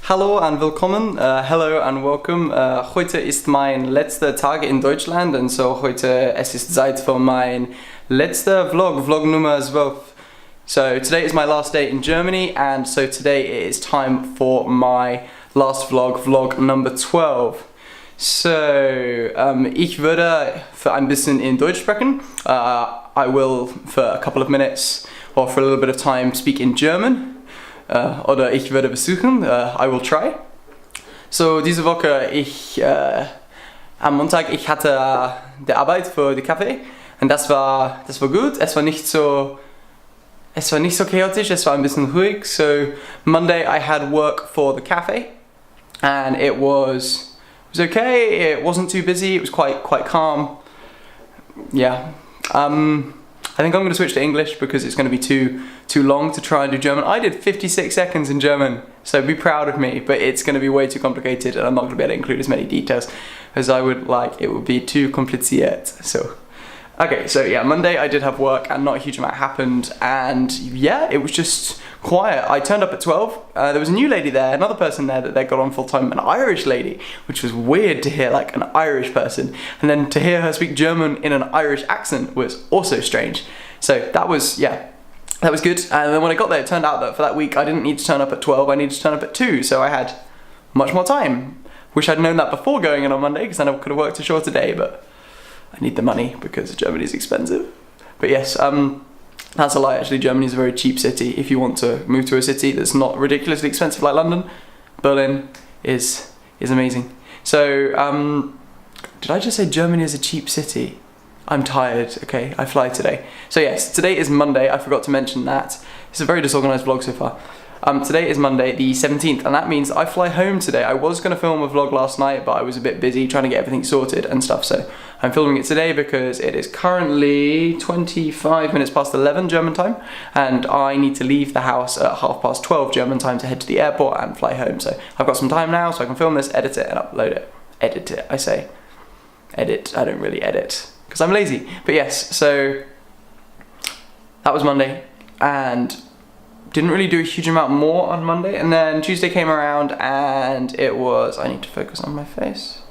Hallo und willkommen, hello and welcome. Heute ist mein letzter Tag in Deutschland und so heute es ist Zeit für mein letzter Vlog Nummer 12. So today is my last day in Germany and so today it is time for my last vlog number 12. So, ich würde für ein bisschen in Deutsch sprechen. I will for a couple of minutes or for a little bit of time speak in German. Oder ich werde versuchen, I will try. So, diese Woche, am Montag, ich hatte die Arbeit für die Café und das war gut. Es war nicht so chaotisch, es war ein bisschen ruhig. So, Monday I had work for the cafe and it was okay. It wasn't too busy. It was quite calm. Yeah. I think I'm going to switch to English because it's going to be too long to try and do German. I did 56 seconds in German, so be proud of me, but it's going to be way too complicated and I'm not going to be able to include as many details as I would like. It would be too kompliziert. So, okay, so yeah, Monday I did have work and not a huge amount happened and yeah, it was just quiet. I turned up at 12, there was a new lady there, another person there that they got on full time, an Irish lady, which was weird to hear, like an Irish person, and then to hear her speak German in an Irish accent was also strange. So that was good, and then when I got there it turned out that for that week I didn't need to turn up at 12, I needed to turn up at 2, so I had much more time. Wish I'd known that before going in on Monday, because then I could have worked a shorter day, but I need the money because Germany is expensive. But yes, that's a lie actually. Germany is a very cheap city. If you want to move to a city that's not ridiculously expensive like London, Berlin is amazing. So, did I just say Germany is a cheap city? I'm tired, okay, I fly today. So yes, today is Monday, I forgot to mention that. It's a very disorganized vlog so far. Today is Monday the 17th and that means I fly home today. I was going to film a vlog last night but I was a bit busy trying to get everything sorted and stuff, so I'm filming it today because it is currently 25 minutes past 11 German time and I need to leave the house at 12:30 German time to head to the airport and fly home. So I've got some time now so I can film this, edit it and upload it. Edit it, I say. Edit, I don't really edit because I'm lazy. But yes, so that was Monday and didn't really do a huge amount more on Monday, and then Tuesday came around and it was, I need to focus on my face.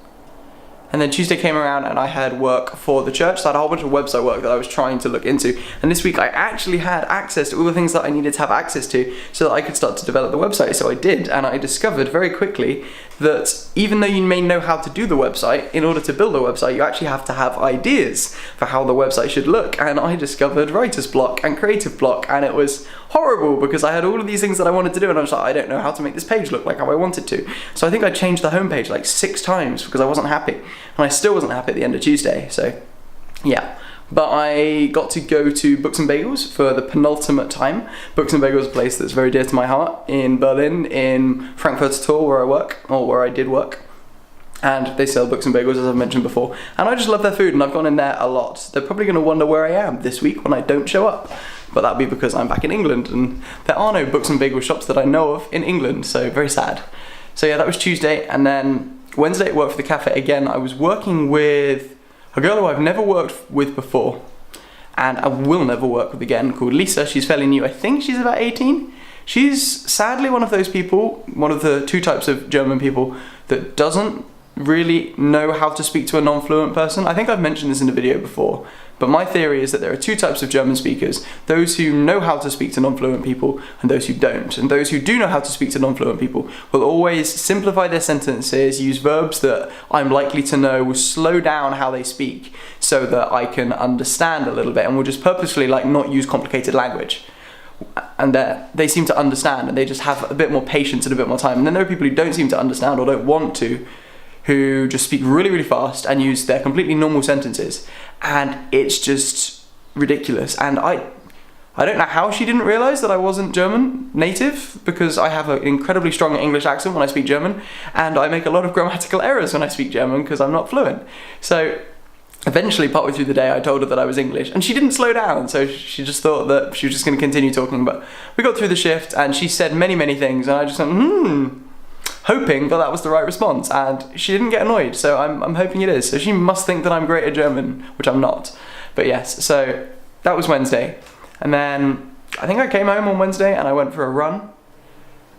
And then Tuesday came around and I had work for the church, so I had a whole bunch of website work that I was trying to look into. And this week I actually had access to all the things that I needed to have access to so that I could start to develop the website. So I did, and I discovered very quickly that even though you may know how to do the website, in order to build a website you actually have to have ideas for how the website should look. And I discovered writer's block and creative block, and it was horrible because I had all of these things that I wanted to do and I was like, I don't know how to make this page look like how I wanted to. So I think I changed the homepage like 6 times because I wasn't happy. And I still wasn't happy at the end of Tuesday, so yeah. But I got to go to Books and Bagels for the penultimate time. Books and Bagels is a place that's very dear to my heart in Berlin, in Frankfurt Tor where I work, or where I did work. And they sell books and bagels as I've mentioned before. And I just love their food and I've gone in there a lot. They're probably going to wonder where I am this week when I don't show up. But that'll be because I'm back in England and there are no books and bagel shops that I know of in England, so very sad. So yeah, that was Tuesday, and then Wednesday I worked for the cafe again. I was working with a girl who I've never worked with before and I will never work with again, called Lisa. She's fairly new, I think she's about 18. She's sadly one of those people, one of the 2 types of German people that doesn't really know how to speak to a non-fluent person. I think I've mentioned this in a video before, but my theory is that there are 2 types of German speakers: those who know how to speak to non-fluent people and those who don't. And those who do know how to speak to non-fluent people will always simplify their sentences, use verbs that I'm likely to know, will slow down how they speak so that I can understand a little bit, and will just purposefully like not use complicated language. And they seem to understand and they just have a bit more patience and a bit more time. And then there are people who don't seem to understand or don't want to, who just speak really, really fast and use their completely normal sentences. And it's just ridiculous. And I don't know how she didn't realise that I wasn't German native, because I have an incredibly strong English accent when I speak German, and I make a lot of grammatical errors when I speak German because I'm not fluent. So eventually, partway through the day, I told her that I was English, and she didn't slow down, so she just thought that she was just going to continue talking. But we got through the shift, and she said many, many things, and I just went, hoping that was the right response, and she didn't get annoyed, so I'm hoping it is. So she must think that I'm great at German, which I'm not. But yes, so that was Wednesday, and then I think I came home on Wednesday and I went for a run,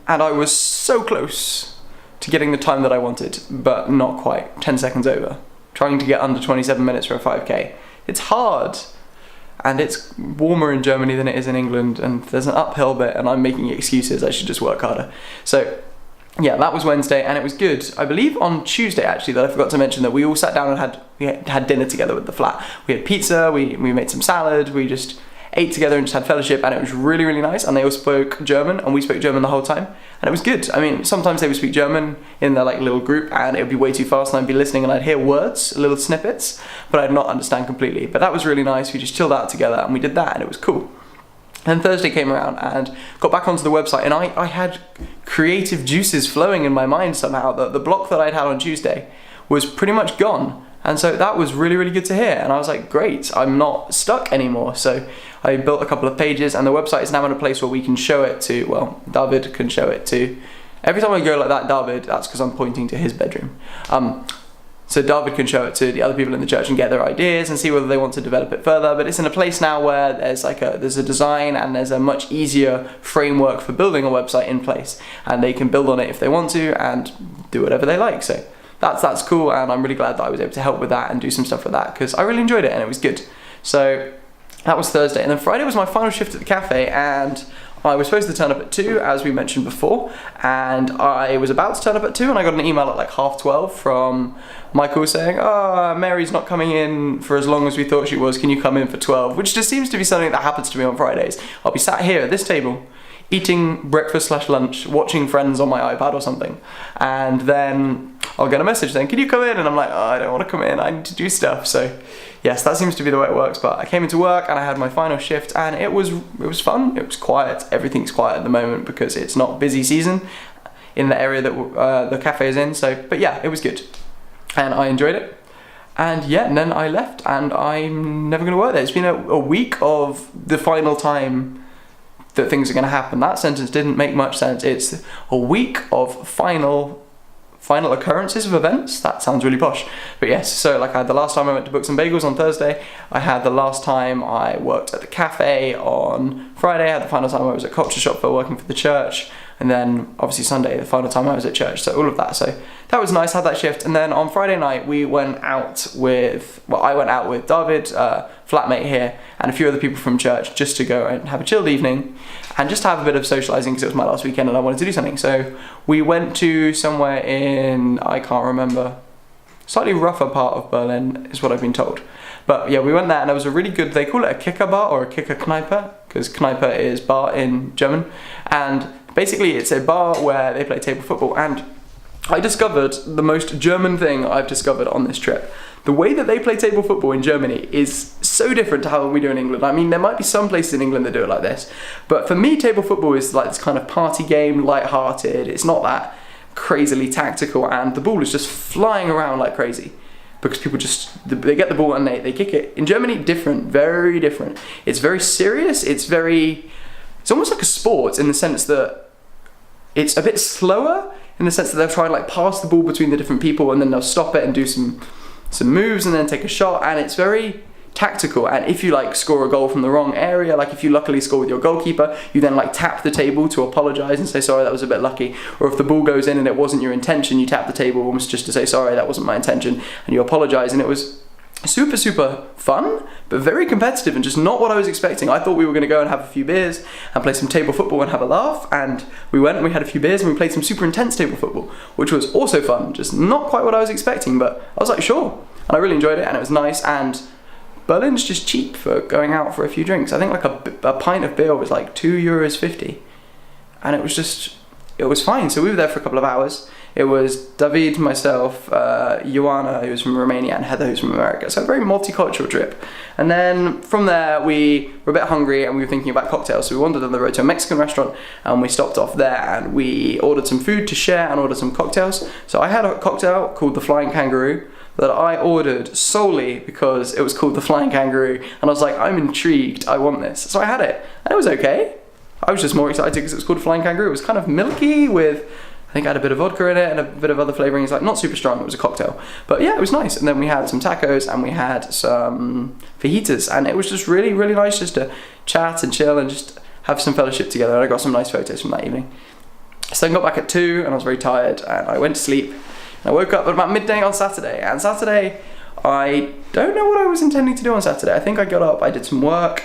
and I was so close to getting the time that I wanted, but not quite, 10 seconds over. Trying to get under 27 minutes for a 5k. It's hard, and it's warmer in Germany than it is in England, and there's an uphill bit, and I'm making excuses, I should just work harder. So yeah, that was Wednesday, and it was good. I believe on Tuesday, actually, that I forgot to mention, that we all sat down and had dinner together with the flat. We had pizza, we made some salad, we just ate together and just had fellowship, and it was really, really nice. And they all spoke German, and we spoke German the whole time, and it was good. I mean, sometimes they would speak German in their like little group, and it would be way too fast, and I'd be listening, and I'd hear words, little snippets, but I'd not understand completely. But that was really nice. We just chilled out together, and we did that, and it was cool. Then Thursday came around and got back onto the website, and I had creative juices flowing in my mind somehow. The block that I'd had on Tuesday was pretty much gone, and so that was really, really good to hear. And I was like, great, I'm not stuck anymore. So I built a couple of pages, and the website is now in a place where we can show it to, well, David can show it to. Every time I go like that, David, that's because I'm pointing to his bedroom. So David can show it to the other people in the church and get their ideas and see whether they want to develop it further. But it's in a place now where there's a design, and there's a much easier framework for building a website in place, and they can build on it if they want to and do whatever they like. So that's cool, and I'm really glad that I was able to help with that and do some stuff with that, because I really enjoyed it and it was good. So that was Thursday, and then Friday was my final shift at the cafe, and I was supposed to turn up at 2, as we mentioned before, and I was about to turn up at 2, and I got an email at like 12:30 from Michael saying, Mary's not coming in for as long as we thought she was, can you come in for 12? Which just seems to be something that happens to me on Fridays. I'll be sat here at this table, eating breakfast/lunch, watching Friends on my iPad or something, and then I'll get a message saying, can you come in? And I'm like, I don't want to come in, I need to do stuff. So yes, that seems to be the way it works. But I came into work, and I had my final shift, and it was fun. It was quiet. Everything's quiet at the moment because it's not busy season in the area that the cafe is in. So, but yeah, it was good, and I enjoyed it. And yeah, and then I left, and I'm never going to work there. It's been a week of the final time that things are going to happen. That sentence didn't make much sense. It's a week of final occurrences of events. That sounds really posh, but yes. So like, I had the last time I went to Books and Bagels on Thursday, I had the last time I worked at the cafe on Friday, I had the final time I was at Culture Shop for working for the church, and then obviously Sunday, the final time I was at church. So all of that, so that was nice, had that shift. And then on Friday night I went out with David, flatmate here, and a few other people from church, just to go and have a chilled evening and just have a bit of socialising, because it was my last weekend and I wanted to do something. So we went to somewhere in, I can't remember, slightly rougher part of Berlin is what I've been told. But yeah, we went there, and there was a really good, they call it a Kicker bar or a Kicker Kneipe, because Kneipe is bar in German, and basically it's a bar where they play table football. And I discovered the most German thing I've discovered on this trip. The way that they play table football in Germany is so different to how we do in England. I mean, there might be some places in England that do it like this, but for me, table football is like this kind of party game, light-hearted. It's not that crazily tactical, and the ball is just flying around like crazy, because people they get the ball and they kick it. In Germany, different, very different. It's very serious. It's almost like a sport, in the sense that it's a bit slower, in the sense that they'll try and like pass the ball between the different people, and then they'll stop it and do some moves and then take a shot, and it's very tactical. And if you like score a goal from the wrong area, like if you luckily score with your goalkeeper, you then like tap the table to apologise and say, sorry, that was a bit lucky. Or if the ball goes in and it wasn't your intention, you tap the table almost just to say, sorry, that wasn't my intention, and you apologise. And it was super, super fun, but very competitive, and just not what I was expecting. I thought we were going to go and have a few beers and play some table football and have a laugh, and we went and we had a few beers and we played some super intense table football, which was also fun, just not quite what I was expecting. But I was like, sure, and I really enjoyed it, and it was nice. And Berlin's just cheap for going out for a few drinks. I think like a pint of beer was like €2.50, and it was fine. So we were there for a couple of hours. It was David, myself, Ioana, who was from Romania, and Heather, who's from America. So a very multicultural trip. And then from there, we were a bit hungry, and we were thinking about cocktails. So we wandered on the road to a Mexican restaurant, and we stopped off there, and we ordered some food to share and ordered some cocktails. So I had a cocktail called the Flying Kangaroo that I ordered solely because it was called the Flying Kangaroo, and I was like, I'm intrigued, I want this. So I had it, and it was okay. I was just more excited because it was called Flying Kangaroo. It was kind of milky with, I think I had a bit of vodka in it and a bit of other flavourings, like not super strong, it was a cocktail. But yeah, it was nice. And then we had some tacos and we had some fajitas, and it was just really, really nice just to chat and chill and just have some fellowship together. And I got some nice photos from that evening. So I got back at 2 and I was very tired and I went to sleep. And I woke up at about midday on Saturday, and Saturday, I don't know what I was intending to do on Saturday. I think I got up, I did some work,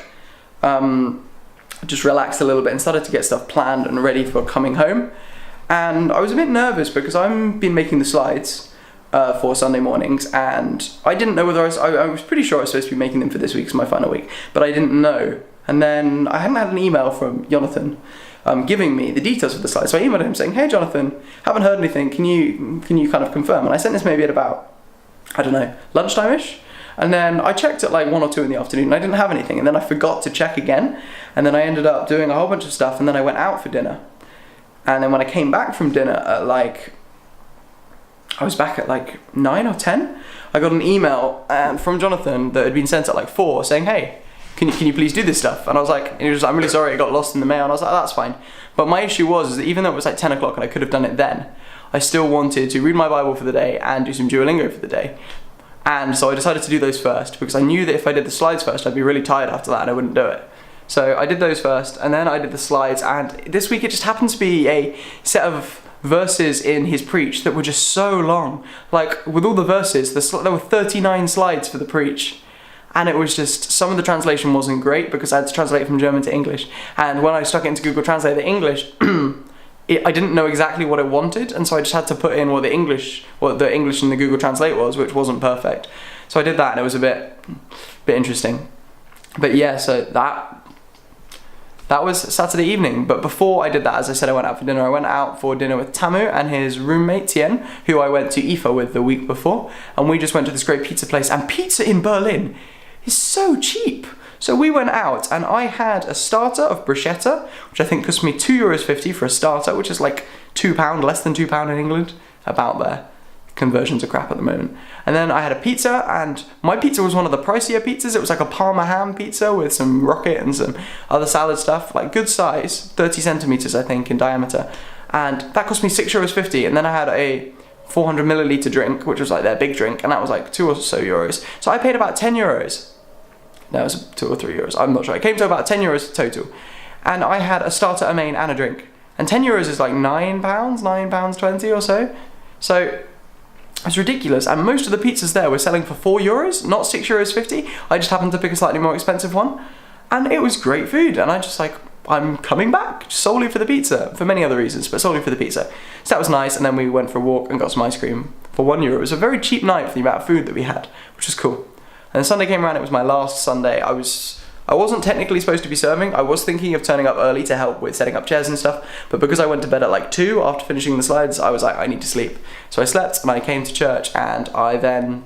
just relaxed a little bit and started to get stuff planned and ready for coming home. And I was a bit nervous because I've been making the slides for Sunday mornings, and I didn't know whether I was pretty sure I was supposed to be making them for this week, so my final week, but I didn't know. And then I hadn't had an email from Jonathan giving me the details of the slides. So I emailed him saying, hey Jonathan, haven't heard anything, can you kind of confirm? And I sent this maybe at about, I don't know, lunchtime-ish? And then I checked at like 1 or 2 in the afternoon and I didn't have anything, and then I forgot to check again, and then I ended up doing a whole bunch of stuff, and then I went out for dinner. And then when I came back from dinner at like, I was back at like 9 or 10, I got an email from Jonathan that had been sent at like 4 saying, hey, can you please do this stuff? And I was like, and he was like, I'm really sorry, it got lost in the mail. And I was like, that's fine. But my issue was that even though it was like 10 o'clock and I could have done it then, I still wanted to read my Bible for the day and do some Duolingo for the day. And so I decided to do those first because I knew that if I did the slides first, I'd be really tired after that and I wouldn't do it. So I did those first, and then I did the slides, and this week it just happened to be a set of verses in his preach that were just so long. Like, with all the verses, there were 39 slides for the preach. And it was just, some of the translation wasn't great because I had to translate from German to English. And when I stuck it into Google Translate, the English, I didn't know exactly what it wanted, and so I just had to put in what the English in the Google Translate was, which wasn't perfect. So I did that, and it was a bit interesting. But yeah, so that was Saturday evening. But before I did that, as I said, I went out for dinner. I went out for dinner with Tamu and his roommate Tien, who I went to IFA with the week before, and we just went to this great pizza place. And pizza in Berlin is so cheap. So we went out and I had a starter of bruschetta, which I think cost me €2.50 for a starter, which is like £2, less than £2 in England, about there. Conversions are crap at the moment. And then I had a pizza, and my pizza was one of the pricier pizzas. It was like a Parma ham pizza with some rocket and some other salad stuff, like good size, 30 centimeters I think in diameter. And that cost me €6.50. And then I had a 400 milliliter drink, which was like their big drink, and that was like €2 or so. So I paid about €10. No, it was €2 or €3. I'm not sure. It came to about €10 total. And I had a starter, a main, and a drink. And €10 is like £9.20 or so. So it's ridiculous, and most of the pizzas there were selling for €4, not €6.50. I just happened to pick a slightly more expensive one, and it was great food, and I just like, I'm coming back solely for the pizza, for many other reasons, but solely for the pizza. So that was nice, and then we went for a walk and got some ice cream for €1. It was a very cheap night for the amount of food that we had, which was cool. And then Sunday came around, it was my last Sunday. I wasn't technically supposed to be serving. I was thinking of turning up early to help with setting up chairs and stuff, but because I went to bed at like 2 after finishing the slides, I was like, I need to sleep. So I slept and I came to church, and I then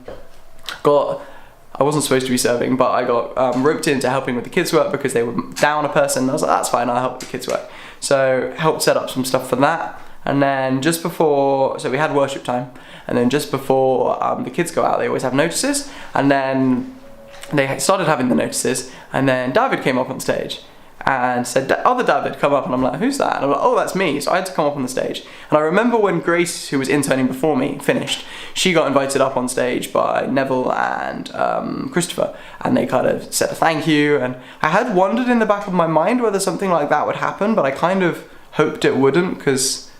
I wasn't supposed to be serving, but I got roped into helping with the kids' work because they were down a person, and I was like, that's fine, I'll help with the kids' work. So helped set up some stuff for that. And then just before, so we had worship time, and then just before the kids go out, they always have notices, and then they started having the notices, and then David came up on stage and said, other David, come up. And I'm like, who's that? And I'm like, oh, that's me. So I had to come up on the stage. And I remember when Grace, who was interning before me, finished, she got invited up on stage by Neville and Christopher, and they kind of said a thank you. And I had wondered in the back of my mind whether something like that would happen, but I kind of hoped it wouldn't, because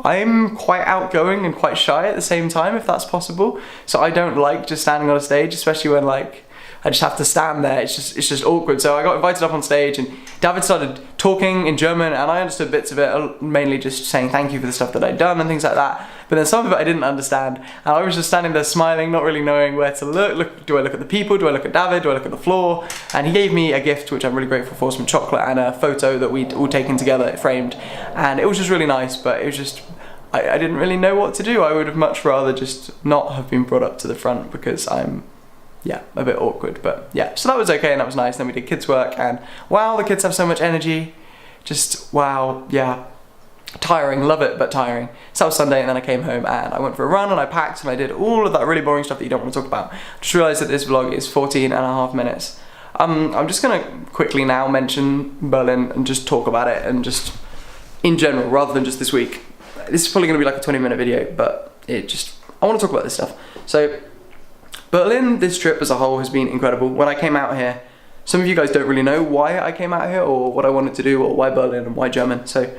I'm quite outgoing and quite shy at the same time, if that's possible. So I don't like just standing on a stage, especially when like I just have to stand there. It's just awkward. So I got invited up on stage, and David started talking in German, and I understood bits of it, mainly just saying thank you for the stuff that I'd done and things like that. But then some of it I didn't understand, and I was just standing there smiling, not really knowing where to look. Do I look at the people? Do I look at David? Do I look at the floor? And he gave me a gift, which I'm really grateful for, some chocolate and a photo that we'd all taken together, framed. And it was just really nice, but it was just, I didn't really know what to do. I would have much rather just not have been brought up to the front, because I'm, yeah, a bit awkward. But yeah, so that was okay, and that was nice. Then we did kids work, and wow, the kids have so much energy. Just wow, yeah, tiring, love it, but tiring. So that was Sunday, and then I came home and I went for a run, and I packed, and I did all of that really boring stuff that you don't want to talk about. Just realised that this vlog is 14.5 minutes. I'm just gonna quickly now mention Berlin and just talk about it, and just in general, rather than just this week. This is probably gonna be like a 20-minute video, but I want to talk about this stuff. So Berlin, this trip as a whole, has been incredible. When I came out here, some of you guys don't really know why I came out here, or what I wanted to do, or why Berlin and why German. So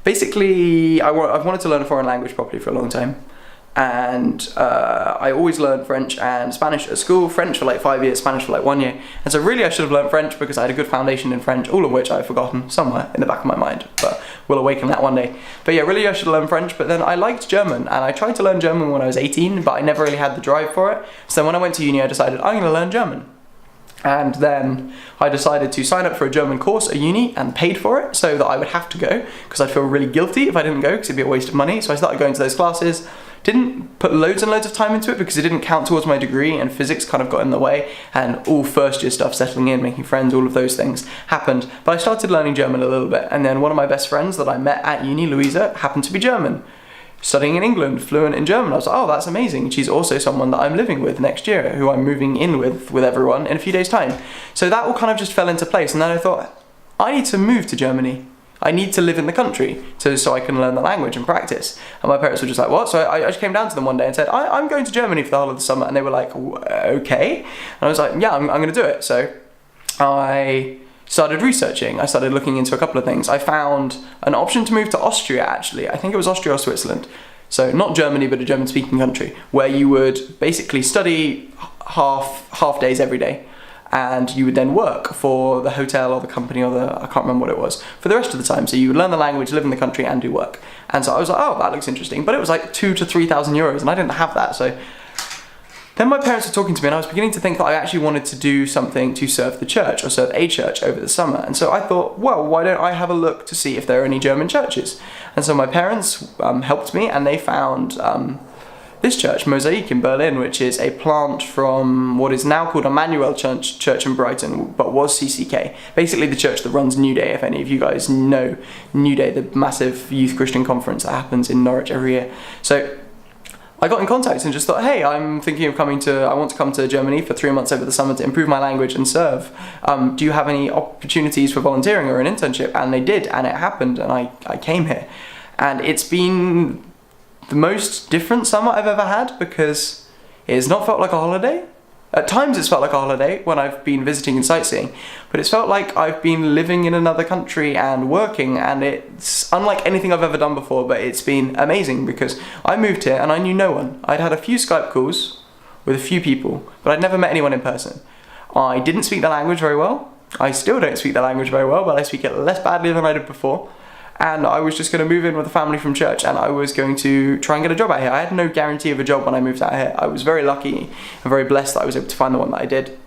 basically, I've wanted to learn a foreign language properly for a long time. And I always learned French and Spanish at school, French for like 5 years, Spanish for like 1 year. And so really I should have learned French because I had a good foundation in French, all of which I've forgotten somewhere in the back of my mind, but we'll awaken that one day. But yeah, really I should have learned French, but then I liked German, and I tried to learn German when I was 18, but I never really had the drive for it. So when I went to uni, I decided I'm gonna learn German. And then I decided to sign up for a German course at uni and paid for it so that I would have to go, because I'd feel really guilty if I didn't go because it'd be a waste of money. So I started going to those classes. Didn't put loads and loads of time into it because it didn't count towards my degree, and physics kind of got in the way, and all first year stuff, settling in, making friends, all of those things happened. But I started learning German a little bit, and then one of my best friends that I met at uni, Louisa, happened to be German, studying in England, fluent in German. I was like, oh, that's amazing. She's also someone that I'm living with next year, who I'm moving in with everyone in a few days' time. So that all kind of just fell into place, and then I thought, I need to move to Germany. I need to live in the country so I can learn the language and practice. And my parents were just like, what? So I just came down to them one day and said, I'm going to Germany for the whole of the summer. And they were like, okay. And I was like, yeah, I'm going to do it. So I started researching. I started looking into a couple of things. I found an option to move to Austria, actually. I think it was Austria or Switzerland. So not Germany, but a German-speaking country, where you would basically study half days every day. And you would then work for the hotel or the company or I can't remember what it was, for the rest of the time. So you would learn the language, live in the country, and do work. And so I was like, oh, that looks interesting. But it was like 2,000 to 3,000 euros, and I didn't have that. So then my parents were talking to me, and I was beginning to think that I actually wanted to do something to serve the church, or serve a church over the summer. And so I thought, well, why don't I have a look to see if there are any German churches? And so my parents helped me, and they found this church, Mosaic in Berlin, which is a plant from what is now called Emmanuel Church in Brighton, but was CCK. Basically the church that runs New Day, if any of you guys know New Day, the massive youth Christian conference that happens in Norwich every year. So I got in contact and just thought, hey, I'm thinking of I want to come to Germany for 3 months over the summer to improve my language and serve. Do you have any opportunities for volunteering or an internship? And they did, and it happened, and I came here. And it's been the most different summer I've ever had, because it has not felt like a holiday. At times it's felt like a holiday when I've been visiting and sightseeing, but it's felt like I've been living in another country and working, and it's unlike anything I've ever done before, but it's been amazing because I moved here and I knew no one. I'd had a few Skype calls with a few people, but I'd never met anyone in person. I didn't speak the language very well. I still don't speak the language very well, but I speak it less badly than I did before. And I was just going to move in with a family from church, and I was going to try and get a job out here. I had no guarantee of a job when I moved out here. I was very lucky and very blessed that I was able to find the one that I did.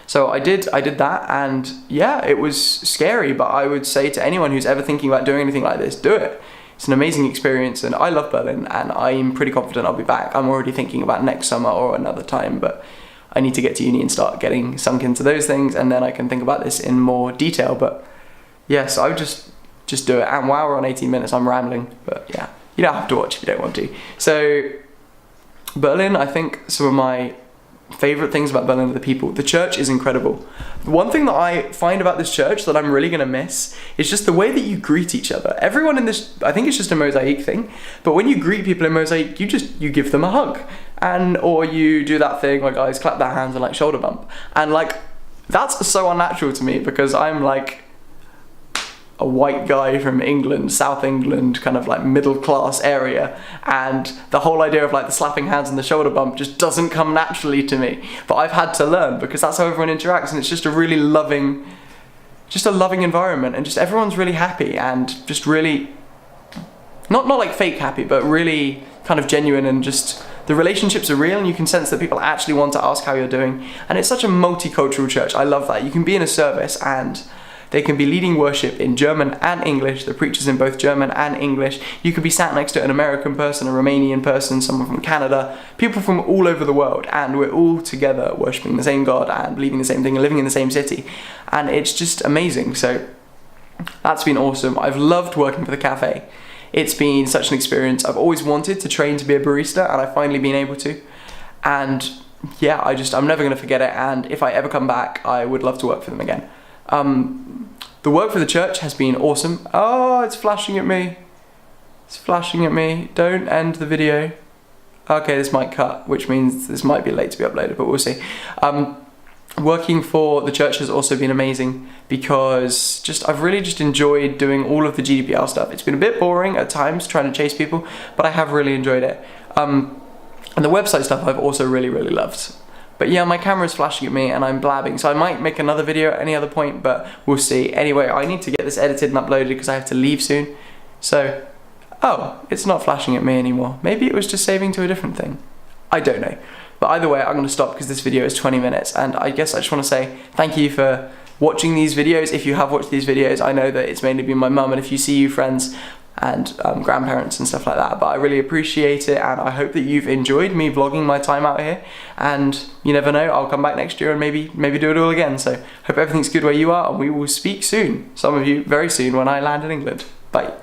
So I did that, and yeah, it was scary, but I would say to anyone who's ever thinking about doing anything like this, do it. It's an amazing experience, and I love Berlin, and I'm pretty confident I'll be back. I'm already thinking about next summer or another time, but I need to get to uni and start getting sunk into those things, and then I can think about this in more detail. But yes, I would just do it. And while we're on 18 minutes, I'm rambling, but yeah, you don't have to watch if you don't want to. So Berlin, I think some of my favourite things about Berlin are the people. The church is incredible. One thing that I find about this church that I'm really going to miss is just the way that you greet each other. Everyone in this, I think it's just a Mosaic thing, but when you greet people in Mosaic, you give them a hug, or you do that thing where guys clap their hands and like shoulder bump. And like, that's so unnatural to me because I'm like a white guy from England, South England, kind of like middle class area, and the whole idea of like the slapping hands and the shoulder bump just doesn't come naturally to me. But I've had to learn because that's how everyone interacts, and it's just a really loving, environment, and just everyone's really happy and just really, not like fake happy, but really kind of genuine, and just the relationships are real, and you can sense that people actually want to ask how you're doing. And it's such a multicultural church. I love that. You can be in a service and they can be leading worship in German and English, the preachers in both German and English. You could be sat next to an American person, a Romanian person, someone from Canada, people from all over the world, and we're all together worshipping the same God and believing the same thing and living in the same city. And it's just amazing. So that's been awesome. I've loved working for the cafe. It's been such an experience. I've always wanted to train to be a barista, and I've finally been able to. And yeah, I'm never going to forget it, and if I ever come back, I would love to work for them again. The work for the church has been awesome. Oh, it's flashing at me. It's flashing at me. Don't end the video. Okay, this might cut, which means this might be late to be uploaded, but we'll see. working for the church has also been amazing because I've really just enjoyed doing all of the GDPR stuff. It's been a bit boring at times trying to chase people, but I have really enjoyed it. And the website stuff I've also really loved. But yeah, my camera's flashing at me and I'm blabbing, so I might make another video at any other point, but we'll see. Anyway, I need to get this edited and uploaded because I have to leave soon. So, oh, it's not flashing at me anymore. Maybe it was just saving to a different thing. I don't know. But either way, I'm going to stop because this video is 20 minutes, and I guess I just want to say thank you for watching these videos. If you have watched these videos, I know that it's mainly been my mum, and if you see you friends and grandparents and stuff like that, but I really appreciate it, and I hope that you've enjoyed me vlogging my time out here, and you never know, I'll come back next year and maybe do it all again. So hope everything's good where you are, and we will speak soon, some of you very soon when I land in England. Bye.